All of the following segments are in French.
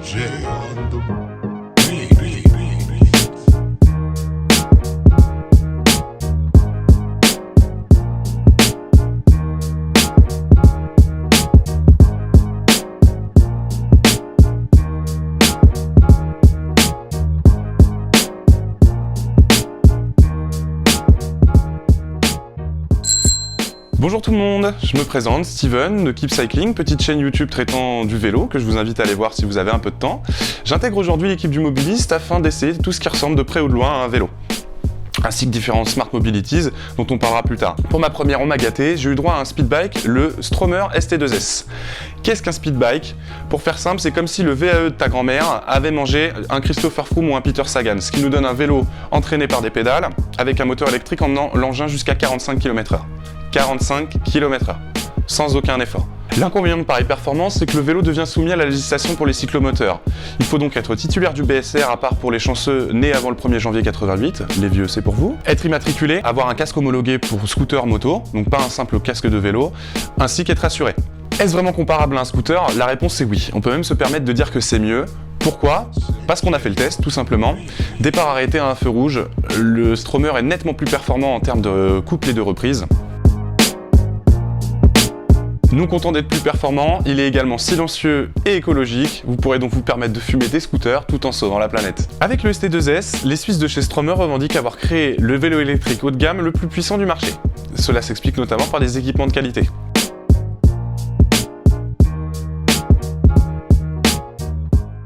J on the beat. Bonjour tout le monde, je me présente, Steven de Keep Cycling, petite chaîne YouTube traitant du vélo que je vous invite à aller voir si vous avez un peu de temps. J'intègre aujourd'hui l'équipe du Mobiliste afin d'essayer tout ce qui ressemble de près ou de loin à un vélo, ainsi que différents Smart Mobilities dont on parlera plus tard. Pour ma première, on m'a gâté, j'ai eu droit à un speedbike, le Stromer ST2S. Qu'est-ce qu'un speedbike? Pour faire simple, c'est comme si le VAE de ta grand-mère avait mangé un Christopher Froome ou un Peter Sagan, ce qui nous donne un vélo entraîné par des pédales, avec un moteur électrique emmenant l'engin jusqu'à 45 km/h. 45 km/h, sans aucun effort. L'inconvénient de pareille performance, c'est que le vélo devient soumis à la législation pour les cyclomoteurs. Il faut donc être titulaire du BSR, à part pour les chanceux nés avant le 1er janvier 88, les vieux c'est pour vous, être immatriculé, avoir un casque homologué pour scooter moto, donc pas un simple casque de vélo, ainsi qu'être assuré. Est-ce vraiment comparable à un scooter? La réponse c'est oui. On peut même se permettre de dire que c'est mieux. Pourquoi? Parce qu'on a fait le test, tout simplement. Départ arrêté à un feu rouge, le Stromer est nettement plus performant en termes de couple et de reprise. Non content d'être plus performant, il est également silencieux et écologique. Vous pourrez donc vous permettre de fumer des scooters tout en sauvant la planète. Avec le ST2S, les Suisses de chez Stromer revendiquent avoir créé le vélo électrique haut de gamme le plus puissant du marché. Cela s'explique notamment par des équipements de qualité.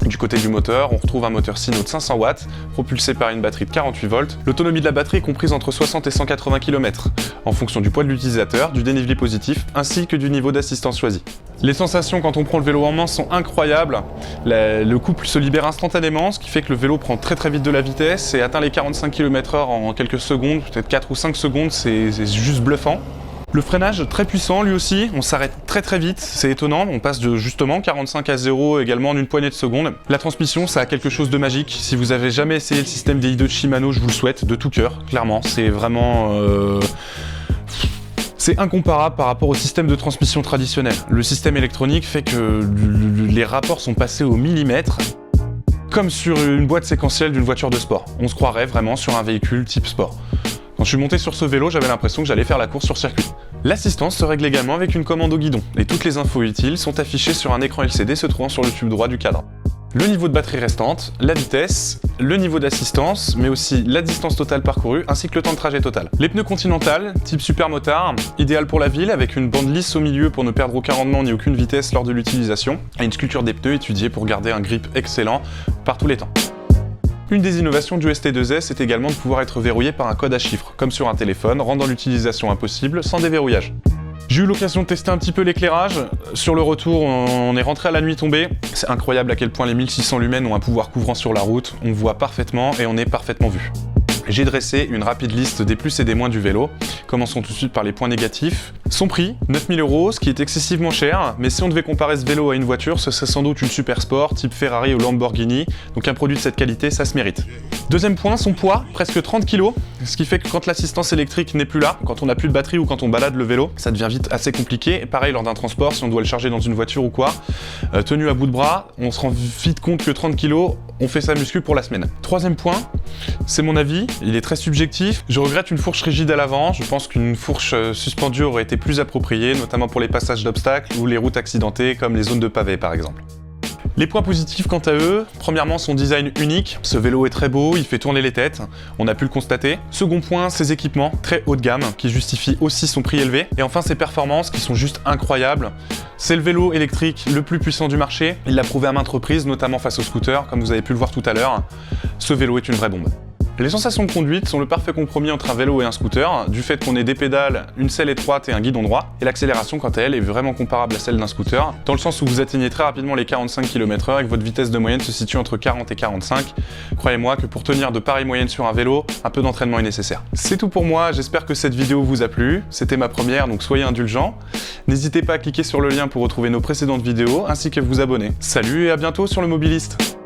Du côté du moteur, on retrouve un moteur Sino de 500 watts, propulsé par une batterie de 48 volts. L'autonomie de la batterie est comprise entre 60 et 180 km, en fonction du poids de l'utilisateur, du dénivelé positif, ainsi que du niveau d'assistance choisi. Les sensations quand on prend le vélo en main sont incroyables. Le couple se libère instantanément, ce qui fait que le vélo prend très vite de la vitesse et atteint les 45 km/h en quelques secondes, peut-être 4 ou 5 secondes, c'est juste bluffant. Le freinage très puissant lui aussi, on s'arrête très vite, c'est étonnant, on passe de justement 45 à 0 également en une poignée de secondes. La transmission, ça a quelque chose de magique, si vous avez jamais essayé le système DI2 de Shimano, je vous le souhaite de tout cœur, clairement, c'est vraiment... C'est incomparable par rapport au système de transmission traditionnel. Le système électronique fait que les rapports sont passés au millimètre, comme sur une boîte séquentielle d'une voiture de sport. On se croirait vraiment sur un véhicule type sport. Quand je suis monté sur ce vélo, j'avais l'impression que j'allais faire la course sur circuit. L'assistance se règle également avec une commande au guidon, et toutes les infos utiles sont affichées sur un écran LCD se trouvant sur le tube droit du cadre. Le niveau de batterie restante, la vitesse, le niveau d'assistance, mais aussi la distance totale parcourue, ainsi que le temps de trajet total. Les pneus Continental, type supermotard, idéal pour la ville, avec une bande lisse au milieu pour ne perdre aucun rendement ni aucune vitesse lors de l'utilisation, et une sculpture des pneus étudiée pour garder un grip excellent par tous les temps. Une des innovations du ST2S est également de pouvoir être verrouillé par un code à chiffres, comme sur un téléphone, rendant l'utilisation impossible sans déverrouillage. J'ai eu l'occasion de tester un petit peu l'éclairage. Sur le retour, on est rentré à la nuit tombée. C'est incroyable à quel point les 1600 lumens ont un pouvoir couvrant sur la route. On voit parfaitement et on est parfaitement vu. J'ai dressé une rapide liste des plus et des moins du vélo. Commençons tout de suite par les points négatifs. Son prix, 9000 €, ce qui est excessivement cher, mais si on devait comparer ce vélo à une voiture, ce serait sans doute une super sport, type Ferrari ou Lamborghini, donc un produit de cette qualité, ça se mérite. Deuxième point, son poids, presque 30 kg, ce qui fait que quand l'assistance électrique n'est plus là, quand on n'a plus de batterie ou quand on balade le vélo, ça devient vite assez compliqué. Et pareil lors d'un transport, si on doit le charger dans une voiture ou quoi, tenu à bout de bras, on se rend vite compte que 30 kg, on fait sa muscu pour la semaine. Troisième point, c'est mon avis, il est très subjectif. Je regrette une fourche rigide à l'avant, je pense qu'une fourche suspendue aurait été plus appropriée, notamment pour les passages d'obstacles ou les routes accidentées comme les zones de pavés par exemple. Les points positifs quant à eux, premièrement son design unique, ce vélo est très beau, il fait tourner les têtes, on a pu le constater. Second point, ses équipements, très haut de gamme, qui justifient aussi son prix élevé. Et enfin ses performances qui sont juste incroyables. C'est le vélo électrique le plus puissant du marché, il l'a prouvé à maintes reprises, notamment face au scooter, comme vous avez pu le voir tout à l'heure. Ce vélo est une vraie bombe. Les sensations de conduite sont le parfait compromis entre un vélo et un scooter, du fait qu'on ait des pédales, une selle étroite et un guidon droit, et l'accélération quant à elle est vraiment comparable à celle d'un scooter, dans le sens où vous atteignez très rapidement les 45 km/h et que votre vitesse de moyenne se situe entre 40 et 45. Croyez-moi que pour tenir de pareilles moyennes sur un vélo, un peu d'entraînement est nécessaire. C'est tout pour moi, j'espère que cette vidéo vous a plu, c'était ma première donc soyez indulgents. N'hésitez pas à cliquer sur le lien pour retrouver nos précédentes vidéos, ainsi qu'à vous abonner. Salut et à bientôt sur le Mobiliste.